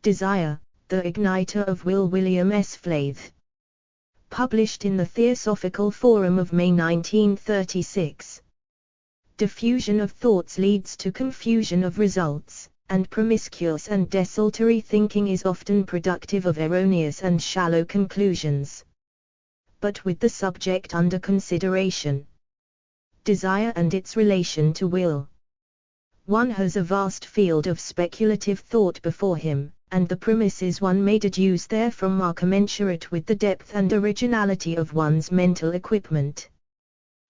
Desire, the Igniter of Will. William S. Flathe. Published in the Theosophical Forum of May 1936. Diffusion of thoughts leads to confusion of results, and promiscuous and desultory thinking is often productive of erroneous and shallow conclusions. But with the subject under consideration, desire and its relation to will, one has a vast field of speculative thought before him, and the premises one may deduce therefrom are commensurate with the depth and originality of one's mental equipment.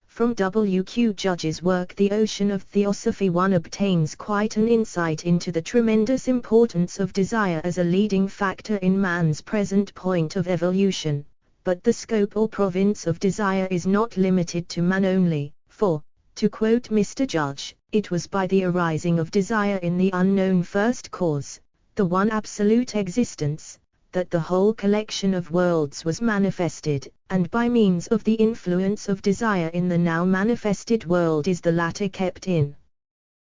From W. Q. Judge's work The Ocean of Theosophy one obtains quite an insight into the tremendous importance of desire as a leading factor in man's present point of evolution, but the scope or province of desire is not limited to man only, for, to quote Mr. Judge, it was by the arising of desire in the unknown first cause, the one absolute existence, that the whole collection of worlds was manifested, and by means of the influence of desire in the now manifested world is the latter kept in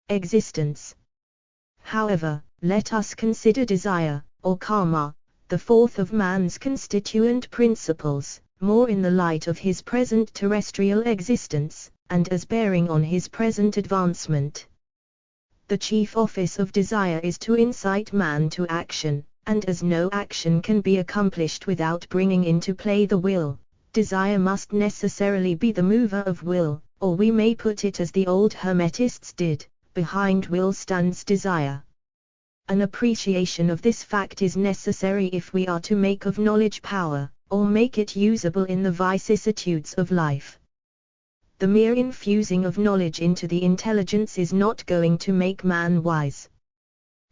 existence. However, let us consider desire, or karma, the fourth of man's constituent principles, more in the light of his present terrestrial existence, and as bearing on his present advancement. The chief office of desire is to incite man to action, and as no action can be accomplished without bringing into play the will, desire must necessarily be the mover of will, or we may put it as the old Hermetists did, behind will stands desire. An appreciation of this fact is necessary if we are to make of knowledge power, or make it usable in the vicissitudes of life. The mere infusing of knowledge into the intelligence is not going to make man wise.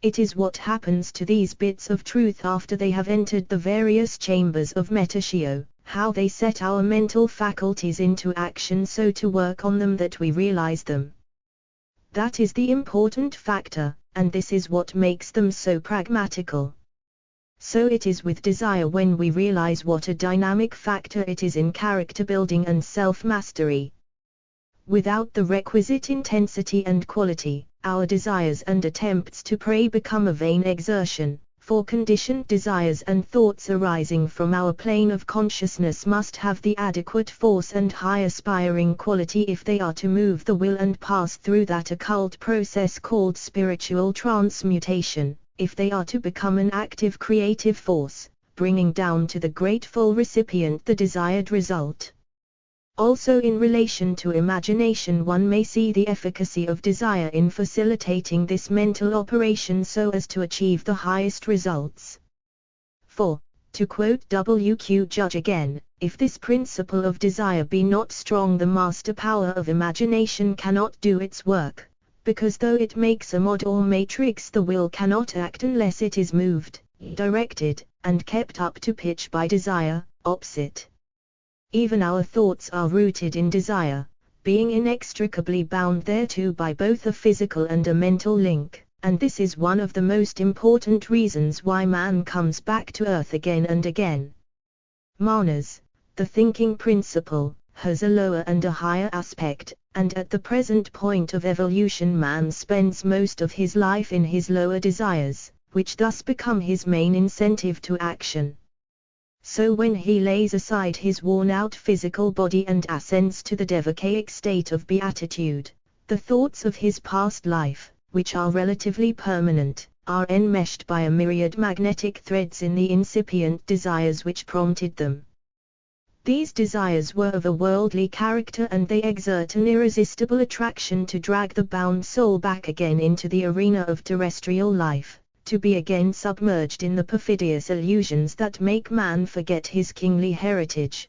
It is what happens to these bits of truth after they have entered the various chambers of metatio, how they set our mental faculties into action so to work on them that we realize them. That is the important factor, and this is what makes them so pragmatical. So it is with desire when we realize what a dynamic factor it is in character building and self-mastery. Without the requisite intensity and quality, our desires and attempts to pray become a vain exertion, for conditioned desires and thoughts arising from our plane of consciousness must have the adequate force and high aspiring quality if they are to move the will and pass through that occult process called spiritual transmutation, if they are to become an active creative force, bringing down to the grateful recipient the desired result. Also in relation to imagination one may see the efficacy of desire in facilitating this mental operation so as to achieve the highest results. For, to quote W. Q. Judge again, if this principle of desire be not strong the master power of imagination cannot do its work, because though it makes a mod or matrix the will cannot act unless it is moved, directed, and kept up to pitch by desire, opposite. Even our thoughts are rooted in desire, being inextricably bound thereto by both a physical and a mental link, and this is one of the most important reasons why man comes back to earth again and again. Manas, the thinking principle, has a lower and a higher aspect, and at the present point of evolution man spends most of his life in his lower desires, which thus become his main incentive to action. So when he lays aside his worn-out physical body and ascends to the devacaic state of beatitude, the thoughts of his past life, which are relatively permanent, are enmeshed by a myriad magnetic threads in the incipient desires which prompted them. These desires were of a worldly character and they exert an irresistible attraction to drag the bound soul back again into the arena of terrestrial life, to be again submerged in the perfidious illusions that make man forget his kingly heritage.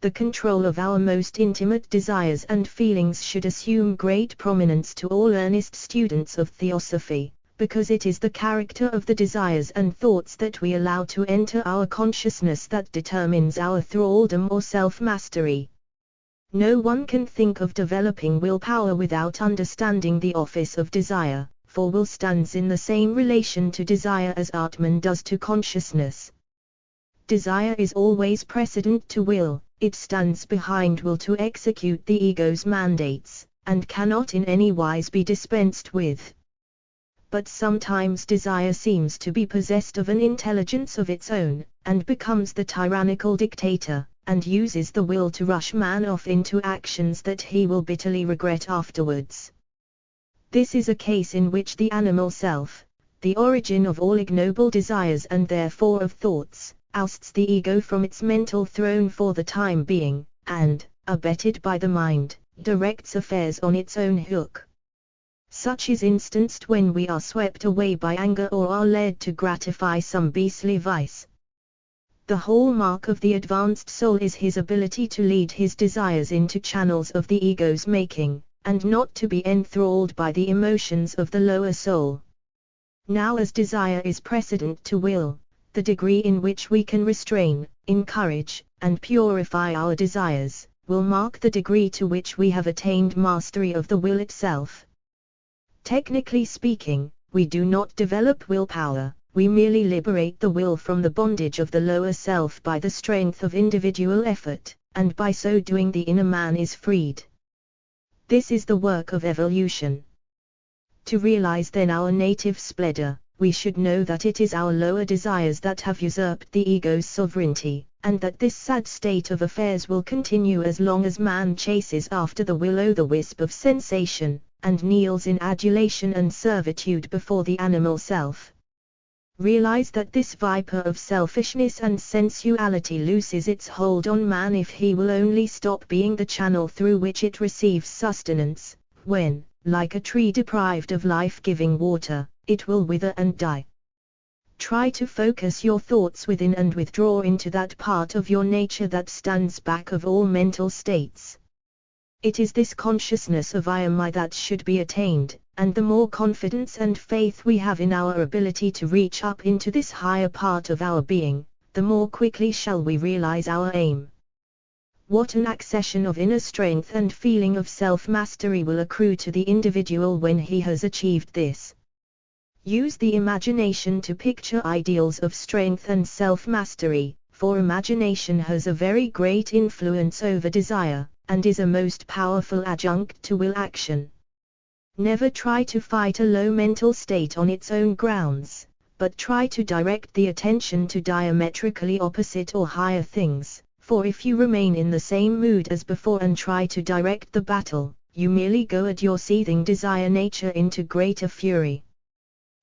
The control of our most intimate desires and feelings should assume great prominence to all earnest students of theosophy, because it is the character of the desires and thoughts that we allow to enter our consciousness that determines our thraldom or self-mastery. No one can think of developing willpower without understanding the office of desire, for will stands in the same relation to desire as Atman does to consciousness. Desire is always precedent to will, it stands behind will to execute the ego's mandates, and cannot in any wise be dispensed with. but sometimes desire seems to be possessed of an intelligence of its own, and becomes the tyrannical dictator, and uses the will to rush man off into actions that he will bitterly regret afterwards. This is a case in which the animal self, the origin of all ignoble desires and therefore of thoughts, ousts the ego from its mental throne for the time being, and, abetted by the mind, directs affairs on its own hook. Such is instanced when we are swept away by anger or are led to gratify some beastly vice. The hallmark of the advanced soul is his ability to lead his desires into channels of the ego's making, and not to be enthralled by the emotions of the lower soul. Now, as desire is precedent to will, the degree in which we can restrain, encourage, and purify our desires, will mark the degree to which we have attained mastery of the will itself. Technically speaking, we do not develop willpower, we merely liberate the will from the bondage of the lower self by the strength of individual effort, and by so doing the inner man is freed. This is the work of evolution. To realize then our native splendor, we should know that it is our lower desires that have usurped the ego's sovereignty, and that this sad state of affairs will continue as long as man chases after the will-o'-the-wisp of sensation, and kneels in adulation and servitude before the animal self. Realize that this viper of selfishness and sensuality looses its hold on man if he will only stop being the channel through which it receives sustenance, when, like a tree deprived of life-giving water, it will wither and die. Try to focus your thoughts within and withdraw into that part of your nature that stands back of all mental states. It is this consciousness of I am I that should be attained, and the more confidence and faith we have in our ability to reach up into this higher part of our being, the more quickly shall we realize our aim. What an accession of inner strength and feeling of self-mastery will accrue to the individual when he has achieved this. Use the imagination to picture ideals of strength and self-mastery, for imagination has a very great influence over desire, and is a most powerful adjunct to will action. Never try to fight a low mental state on its own grounds, but try to direct the attention to diametrically opposite or higher things, for if you remain in the same mood as before and try to direct the battle, you merely goad your seething desire nature into greater fury.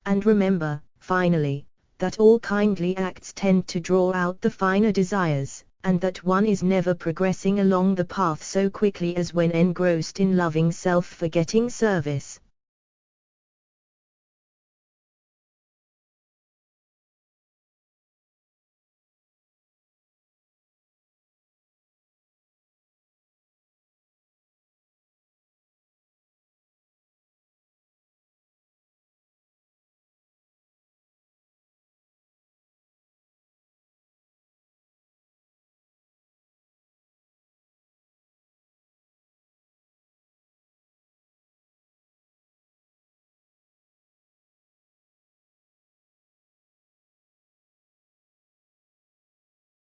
And remember, finally, that all kindly acts tend to draw out the finer desires, and that one is never progressing along the path so quickly as when engrossed in loving self-forgetting service.